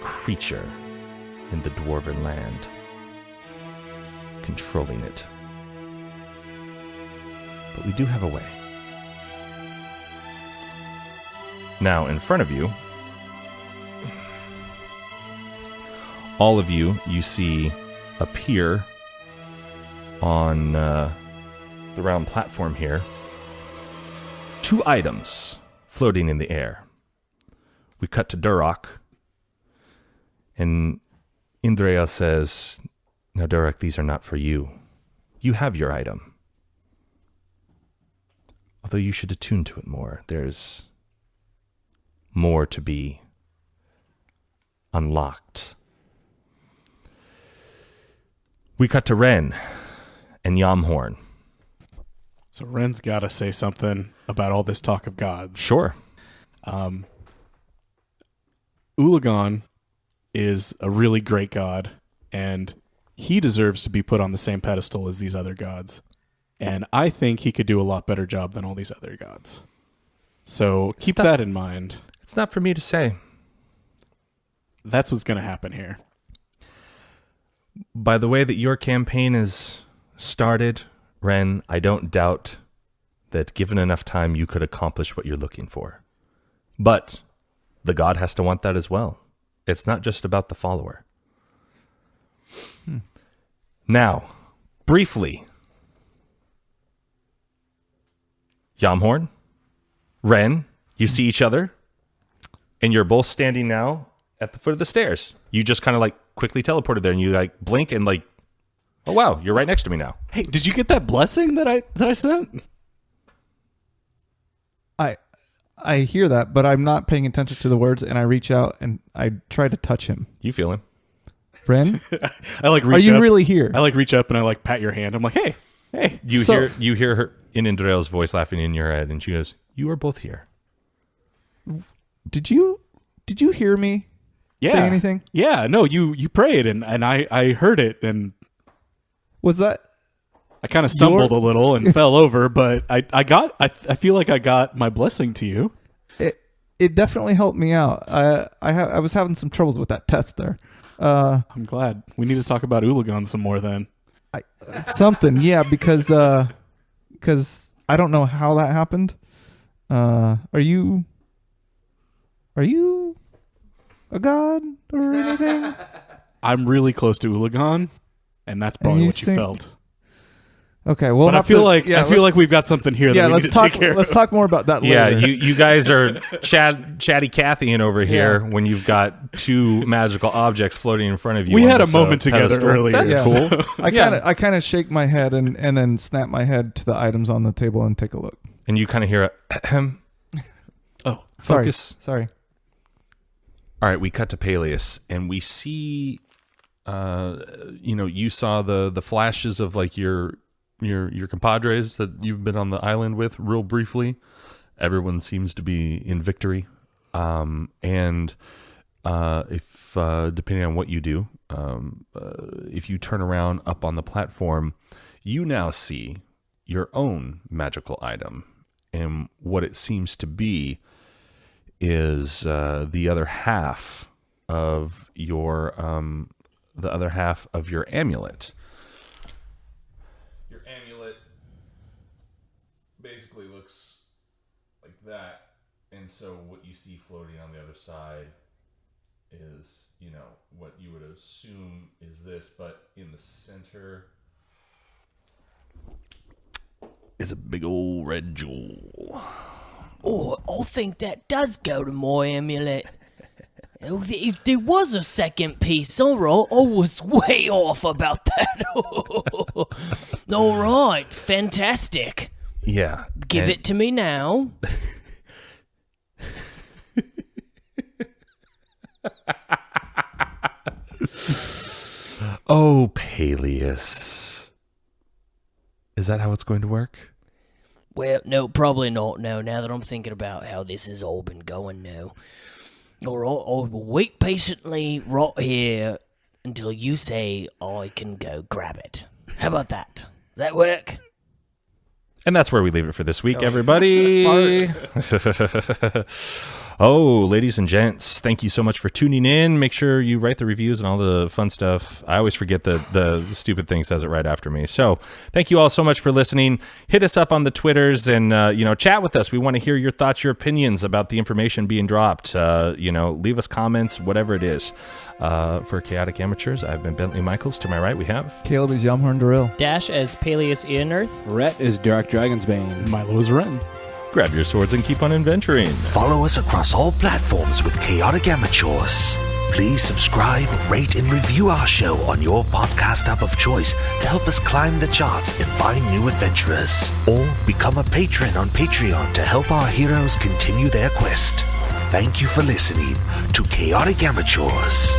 creature in the dwarven land controlling it. But we do have a way. Now, in front of you, all of you see appear on the round platform here, 2 items floating in the air. We cut to Duroc, and Inendryll says, "Now, Duroc, these are not for you. You have your item. Although you should attune to it more. There's more to be unlocked." We cut to Ren and Yamhorn. So Ren's got to say something about all this talk of gods. Sure. Ulagan is a really great god, and he deserves to be put on the same pedestal as these other gods. And I think he could do a lot better job than all these other gods. So keep that in mind. It's not for me to say. That's what's going to happen here. By the way that your campaign is started, Ren, I don't doubt that given enough time you could accomplish what you're looking for. But the god has to want that as well. It's not just about the follower. Now, briefly, Yamhorn, Ren, you see each other, and you're both standing now at the foot of the stairs. You just kind of quickly teleported there, and you blink and oh wow, you're right next to me now. Hey, did you get that blessing that I sent? I hear that, but I'm not paying attention to the words, and I reach out and I try to touch him. You feel him. Bren? I reach Are you up. really here? I reach up and I pat your hand. I'm like, hey. You hear her in Inendryll's voice laughing in your head, and she goes, "You are both here." Did you hear me say anything? Yeah, no, you prayed and I heard it, and Was that I kind of stumbled a little and fell over, but I feel like I got my blessing to you. it definitely helped me out. I was having some troubles with that test there. I'm glad. We need to talk about Ulagan some more then. Something, yeah, because I don't know how that happened. Are you a god or anything? I'm really close to Ulagan, and that's probably what you felt. Okay, well, but I feel like we've got something here that we need to take care of. Let's talk more about that later. Yeah, you guys are chatty Cathy-ing over here when you've got 2 magical objects floating in front of you. We had a moment together earlier. That's cool. I kind of shake my head and then snap my head to the items on the table and take a look. And you kind of hear a oh, focus. Sorry. All right, we cut to Peleus, and we see, you saw the flashes of your compadres that you've been on the island with real briefly. Everyone seems to be in victory. And if depending on what you do, if you turn around up on the platform, you now see your own magical item. And what it seems to be is the other half of your amulet. Your amulet basically looks like that, and so what you see floating on the other side is, what you would assume is this, but in the center is a big old red jewel. Oh, I think that does go to my amulet. If there was a second piece, all right, I was way off about that. All right, fantastic. Yeah. Give it to me now. Oh, Peleus. Is that how it's going to work? Well, no, probably not. No, now that I'm thinking about how this has all been going now. All right, I will wait patiently right here until you say I can go grab it. How about that? Does that work? And that's where we leave it for this week, everybody. Oh, ladies and gents, thank you so much for tuning in. Make sure you write the reviews and all the fun stuff. I always forget the stupid thing says it right after me. So thank you all so much for listening. Hit us up on the Twitters and, chat with us. We want to hear your thoughts, your opinions about the information being dropped. Leave us comments, whatever it is. For Chaotic Amateurs, I've been Bentley Michaels. To my right, we have Caleb is Yamhorn Darrell. Dash as Peleus Earth. Rhett is Derek Dragonsbane. Milo is Ren. Grab your swords and keep on adventuring. Follow us across all platforms with Chaotic Amateurs. Please subscribe, rate, and review our show on your podcast app of choice to help us climb the charts and find new adventurers. Or become a patron on Patreon to help our heroes continue their quest. Thank you for listening to Chaotic Amateurs.